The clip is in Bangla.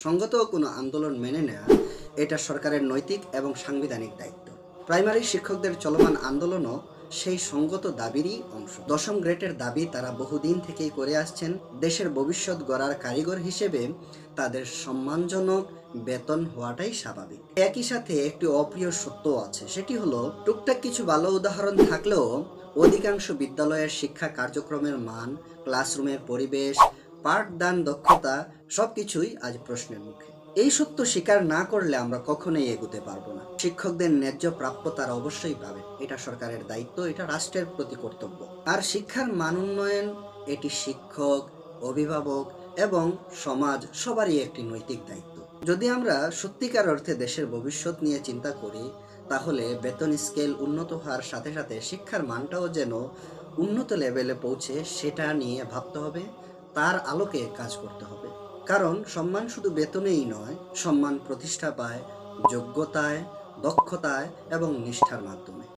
সঙ্গত কোনো আন্দোলন মেনে নেওয়া এটা সরকারের নৈতিক এবং সাংবিধানিক দায়িত্ব। প্রাইমারি শিক্ষকদের চলমান আন্দোলনও সেই সঙ্গত দাবিরই অংশ। দশম গ্রেডের দাবি তারা বহুদিন থেকেই করে আসছেন। দেশের ভবিষ্যৎ গড়ার কারিগর হিসেবে তাদের সম্মানজনক বেতন হওয়াটাই স্বাভাবিক। একই সাথে একটি অপ্রিয় সত্যও আছে, সেটি হলো টুকটাক কিছু ভালো উদাহরণ থাকলেও অধিকাংশ বিদ্যালয়ের শিক্ষা কার্যক্রমের মান, ক্লাসরুমের পরিবেশ, পাঠদান দক্ষতা সবকিছুই আজ প্রশ্নের মুখে। এই সত্য স্বীকার না করলে আমরা কখনোই এগোতে পারবো না। শিক্ষকদের ন্যায্য প্রাপ্য তারা অবশ্যই পাবে, এটা সরকারের দায়িত্ব, এটা রাষ্ট্রের প্রতি কর্তব্য। আর শিক্ষার মান উন্নয়ন এটি শিক্ষক, অভিভাবক এবং সমাজ সবারই একটি নৈতিক দায়িত্ব। যদি আমরা সত্যিকার অর্থে দেশের ভবিষ্যৎ নিয়ে চিন্তা করি, তাহলে বেতন স্কেল উন্নত হওয়ার সাথে সাথে শিক্ষার মানটাও যেন উন্নত লেভেলে পৌঁছে সেটা নিয়ে ভাবতে হবে, তার আলোকে কাজ করতে হবে। কারণ সম্মান শুধু বেতনেই নয়, সম্মান প্রতিষ্ঠা পায় যোগ্যতায়, দক্ষতায় এবং নিষ্ঠার মাধ্যমে।